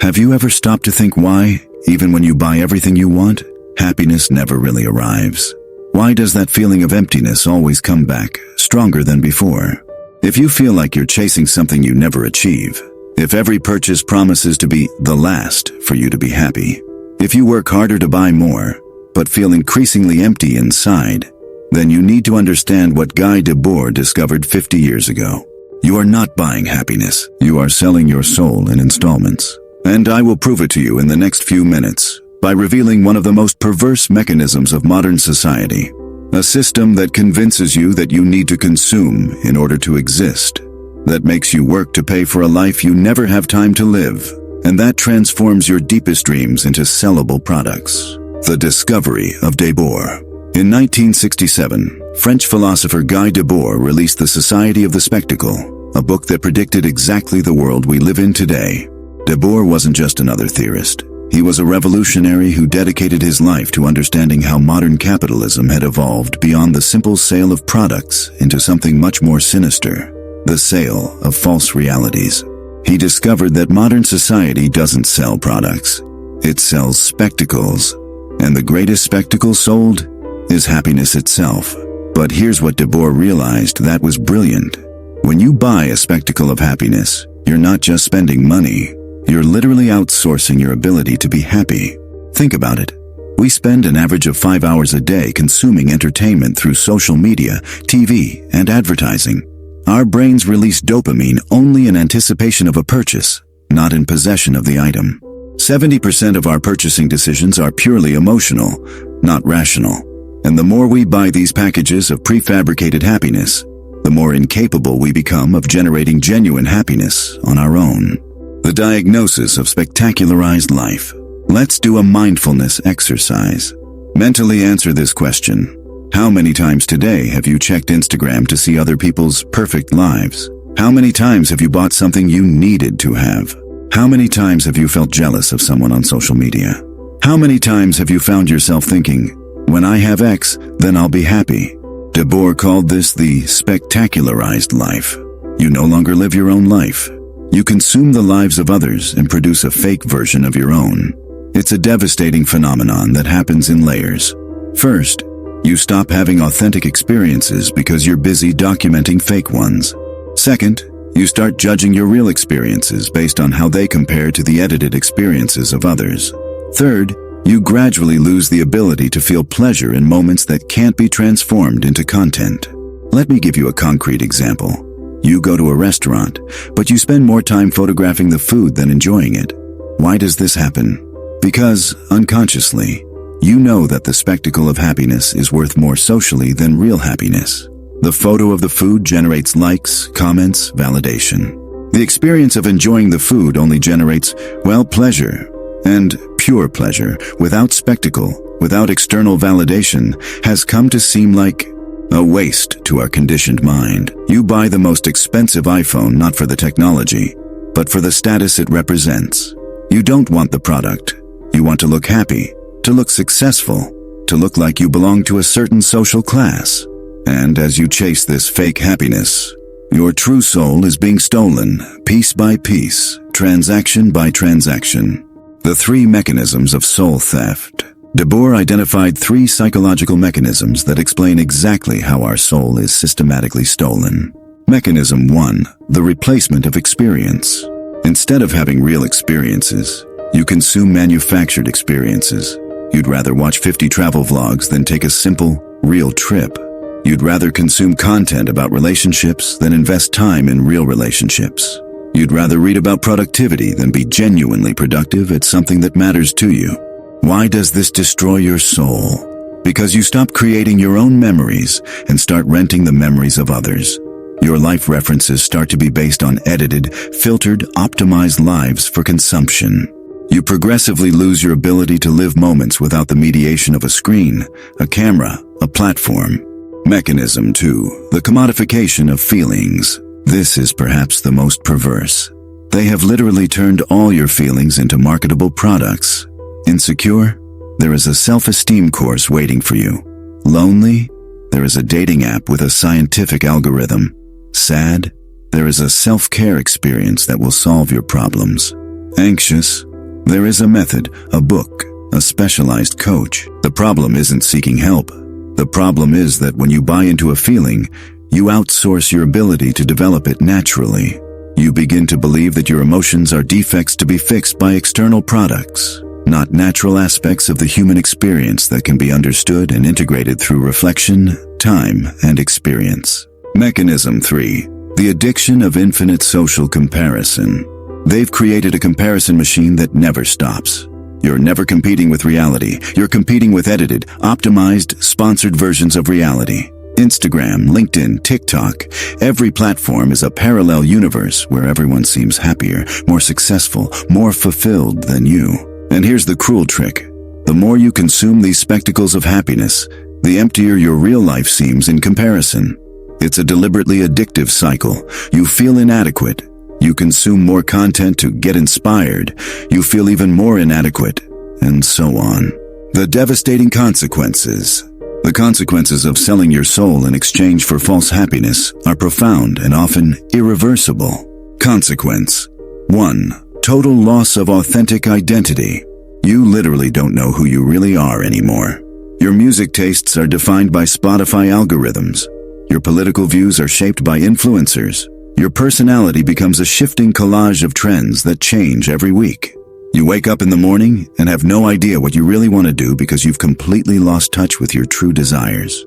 Have you ever stopped to think why, even when you buy everything you want, happiness never really arrives? Why does that feeling of emptiness always come back, stronger than before? If you feel like you're chasing something you never achieve, if every purchase promises to be the last for you to be happy, if you work harder to buy more, but feel increasingly empty inside, then you need to understand what Guy Debord discovered 50 years ago. You are not buying happiness. You are selling your soul in installments. And I will prove it to you in the next few minutes by revealing one of the most perverse mechanisms of modern society, a system that convinces you that you need to consume in order to exist, that makes you work to pay for a life you never have time to live, and that transforms your deepest dreams into sellable products. The discovery of Debord. In 1967, French philosopher Guy Debord released The Society of the Spectacle, a book that predicted exactly the world we live in today. Debord wasn't just another theorist. He was a revolutionary who dedicated his life to understanding how modern capitalism had evolved beyond the simple sale of products into something much more sinister, the sale of false realities. He discovered that modern society doesn't sell products. It sells spectacles, and the greatest spectacle sold is happiness itself. But here's what Debord realized that was brilliant. When you buy a spectacle of happiness, you're not just spending money. You're literally outsourcing your ability to be happy. Think about it. We spend an average of 5 hours a day consuming entertainment through social media, TV, and advertising. Our brains release dopamine only in anticipation of a purchase, not in possession of the item. 70% of our purchasing decisions are purely emotional, not rational. And the more we buy these packages of prefabricated happiness, the more incapable we become of generating genuine happiness on our own. The diagnosis of spectacularized life. Let's do a mindfulness exercise. Mentally answer this question. How many times today have you checked Instagram to see other people's perfect lives? How many times have you bought something you needed to have? How many times have you felt jealous of someone on social media? How many times have you found yourself thinking, when I have X, then I'll be happy? Debord called this the spectacularized life. You no longer live your own life. You consume the lives of others and produce a fake version of your own. It's a devastating phenomenon that happens in layers. First, you stop having authentic experiences because you're busy documenting fake ones. Second, you start judging your real experiences based on how they compare to the edited experiences of others. Third, you gradually lose the ability to feel pleasure in moments that can't be transformed into content. Let me give you a concrete example. You go to a restaurant, but you spend more time photographing the food than enjoying it. Why does this happen? Because, unconsciously, you know that the spectacle of happiness is worth more socially than real happiness. The photo of the food generates likes, comments, validation. The experience of enjoying the food only generates, pleasure. And pure pleasure, without spectacle, without external validation, has come to seem like a waste to our conditioned mind. You buy the most expensive iPhone not for the technology, but for the status it represents. You don't want the product. You want to look happy, to look successful, to look like you belong to a certain social class. And as you chase this fake happiness, your true soul is being stolen, piece by piece, transaction by transaction. The 3 mechanisms of soul theft. Debord identified 3 psychological mechanisms that explain exactly how our soul is systematically stolen. Mechanism 1, the replacement of experience. Instead of having real experiences, you consume manufactured experiences. You'd rather watch 50 travel vlogs than take a simple, real trip. You'd rather consume content about relationships than invest time in real relationships. You'd rather read about productivity than be genuinely productive at something that matters to you. Why does this destroy your soul? Because you stop creating your own memories and start renting the memories of others. Your life references start to be based on edited, filtered, optimized lives for consumption. You progressively lose your ability to live moments without the mediation of a screen, a camera, a platform. Mechanism 2, the commodification of feelings. This is perhaps the most perverse. They have literally turned all your feelings into marketable products. Insecure? There is a self-esteem course waiting for you. Lonely? There is a dating app with a scientific algorithm. Sad? There is a self-care experience that will solve your problems. Anxious? There is a method, a book, a specialized coach. The problem isn't seeking help. The problem is that when you buy into a feeling, you outsource your ability to develop it naturally. You begin to believe that your emotions are defects to be fixed by external products, not natural aspects of the human experience that can be understood and integrated through reflection, time, and experience. Mechanism 3. The addiction of infinite social comparison. They've created a comparison machine that never stops. You're never competing with reality. You're competing with edited, optimized, sponsored versions of reality. Instagram, LinkedIn, TikTok, every platform is a parallel universe where everyone seems happier, more successful, more fulfilled than you. And here's the cruel trick. The more you consume these spectacles of happiness, the emptier your real life seems in comparison. It's a deliberately addictive cycle. You feel inadequate. You consume more content to get inspired. You feel even more inadequate, and so on. The devastating consequences. The consequences of selling your soul in exchange for false happiness are profound and often irreversible. Consequence 1. Total loss of authentic identity. You literally don't know who you really are anymore. Your music tastes are defined by Spotify algorithms. Your political views are shaped by influencers. Your personality becomes a shifting collage of trends that change every week. You wake up in the morning and have no idea what you really want to do because you've completely lost touch with your true desires.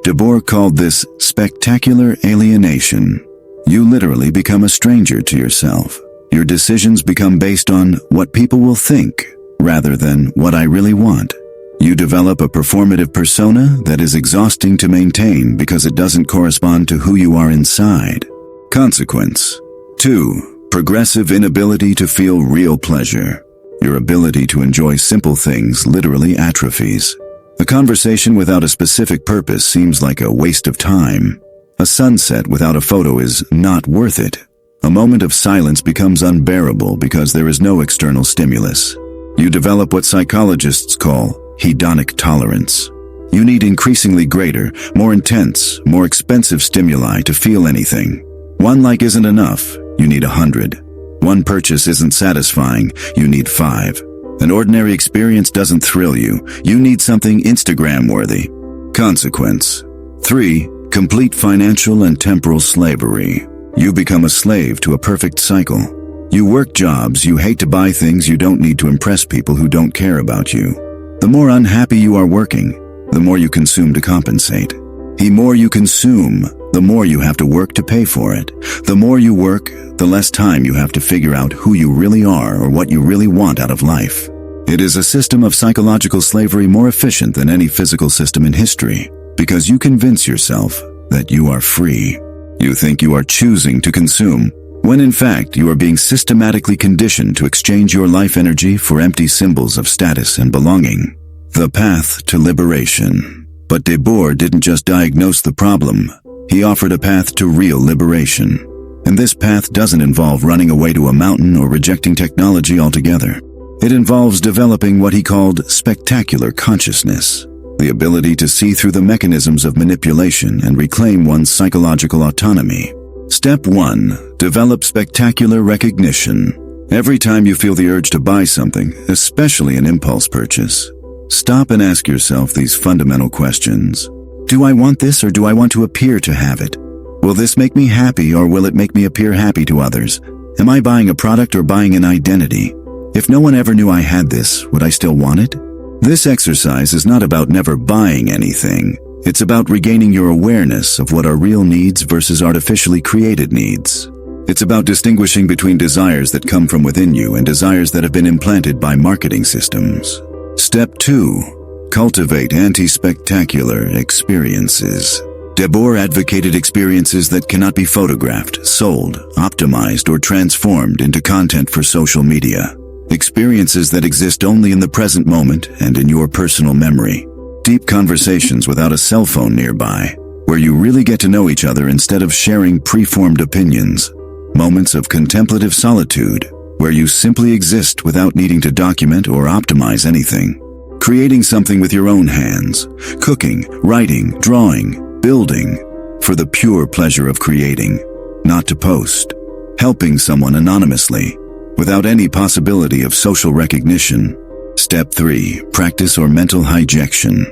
Debord called this spectacular alienation. You literally become a stranger to yourself. Your decisions become based on what people will think rather than what I really want. You develop a performative persona that is exhausting to maintain because it doesn't correspond to who you are inside. Consequence 2. Progressive inability to feel real pleasure. Your ability to enjoy simple things literally atrophies. A conversation without a specific purpose seems like a waste of time. A sunset without a photo is not worth it. A moment of silence becomes unbearable because there is no external stimulus. You develop what psychologists call hedonic tolerance. You need increasingly greater, more intense, more expensive stimuli to feel anything. One like isn't enough. You need 100. One purchase isn't satisfying. You need 5. An ordinary experience doesn't thrill you. You need something Instagram-worthy. Consequence 3. Complete financial and temporal slavery. You become a slave to a perfect cycle. You work jobs you hate to buy things you don't need to impress people who don't care about you. The more unhappy you are working, the more you consume to compensate. The more you consume, the more you have to work to pay for it. The more you work, the less time you have to figure out who you really are or what you really want out of life. It is a system of psychological slavery more efficient than any physical system in history, because you convince yourself that you are free. You think you are choosing to consume, when in fact you are being systematically conditioned to exchange your life energy for empty symbols of status and belonging. The path to liberation. But Debord didn't just diagnose the problem. He offered a path to real liberation. And this path doesn't involve running away to a mountain or rejecting technology altogether. It involves developing what he called spectacular consciousness, the ability to see through the mechanisms of manipulation and reclaim one's psychological autonomy. Step 1. Develop spectacular recognition. Every time you feel the urge to buy something, especially an impulse purchase, stop and ask yourself these fundamental questions. Do I want this or do I want to appear to have it? Will this make me happy or will it make me appear happy to others? Am I buying a product or buying an identity? If no one ever knew I had this, would I still want it? This exercise is not about never buying anything. It's about regaining your awareness of what are real needs versus artificially created needs. It's about distinguishing between desires that come from within you and desires that have been implanted by marketing systems. Step 2. Cultivate anti-spectacular experiences. Debord advocated experiences that cannot be photographed, sold, optimized, or transformed into content for social media. Experiences that exist only in the present moment and in your personal memory. Deep conversations without a cell phone nearby, where you really get to know each other instead of sharing preformed opinions. Moments of contemplative solitude, where you simply exist without needing to document or optimize anything. Creating something with your own hands, cooking, writing, drawing, building, for the pure pleasure of creating, not to post. Helping someone anonymously, without any possibility of social recognition. Step 3. Practice or mental hijaction.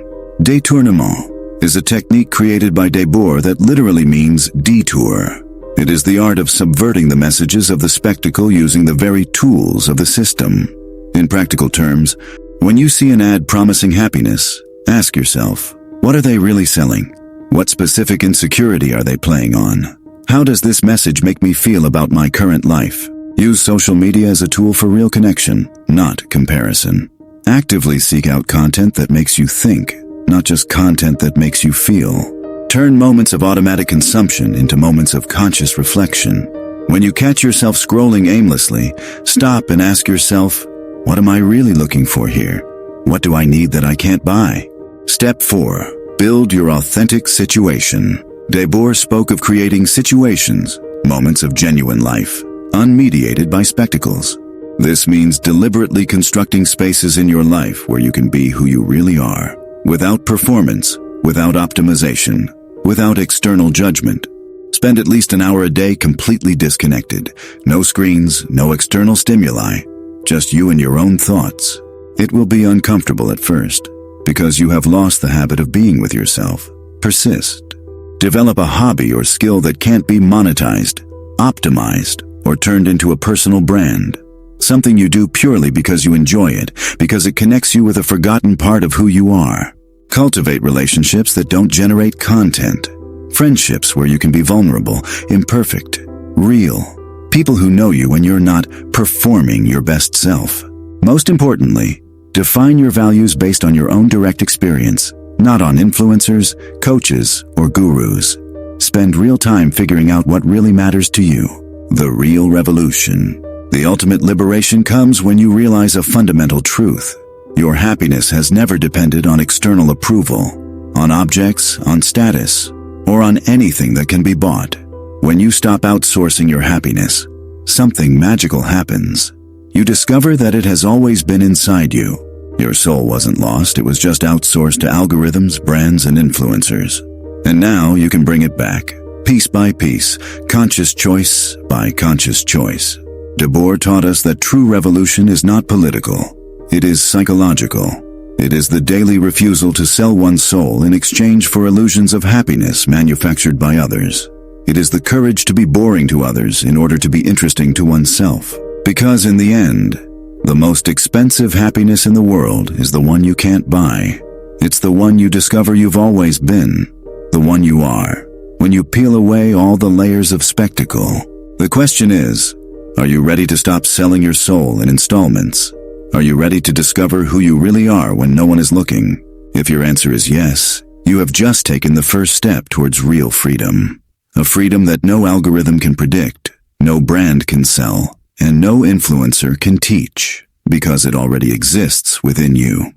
Détournement is a technique created by Debord that literally means detour. It is the art of subverting the messages of the spectacle using the very tools of the system. In practical terms, when you see an ad promising happiness, ask yourself, what are they really selling? What specific insecurity are they playing on? How does this message make me feel about my current life? Use social media as a tool for real connection, not comparison. Actively seek out content that makes you think, not just content that makes you feel. Turn moments of automatic consumption into moments of conscious reflection. When you catch yourself scrolling aimlessly, stop and ask yourself, what am I really looking for here? What do I need that I can't buy? Step 4. Build your authentic situation. Debord spoke of creating situations, moments of genuine life, unmediated by spectacles. This means deliberately constructing spaces in your life where you can be who you really are, without performance, without optimization, without external judgment. Spend at least an hour a day completely disconnected. No screens, no external stimuli, just you and your own thoughts. It will be uncomfortable at first, because you have lost the habit of being with yourself. Persist. Develop a hobby or skill that can't be monetized, optimized, or turned into a personal brand. Something you do purely because you enjoy it, because it connects you with a forgotten part of who you are. Cultivate relationships that don't generate content. Friendships where you can be vulnerable, imperfect, real. People who know you when you're not performing your best self. Most importantly, define your values based on your own direct experience, not on influencers, coaches, or gurus. Spend real time figuring out what really matters to you. The real revolution. The ultimate liberation comes when you realize a fundamental truth. Your happiness has never depended on external approval, on objects, on status, or on anything that can be bought. When you stop outsourcing your happiness, something magical happens. You discover that it has always been inside you. Your soul wasn't lost, it was just outsourced to algorithms, brands, and influencers. And now you can bring it back, piece by piece, conscious choice by conscious choice. Debord taught us that true revolution is not political. It is psychological. It is the daily refusal to sell one's soul in exchange for illusions of happiness manufactured by others. It is the courage to be boring to others in order to be interesting to oneself. Because in the end, the most expensive happiness in the world is the one you can't buy. It's the one you discover you've always been, the one you are, when you peel away all the layers of spectacle. The question is, are you ready to stop selling your soul in installments? Are you ready to discover who you really are when no one is looking? If your answer is yes, you have just taken the first step towards real freedom. A freedom that no algorithm can predict, no brand can sell, and no influencer can teach, because it already exists within you.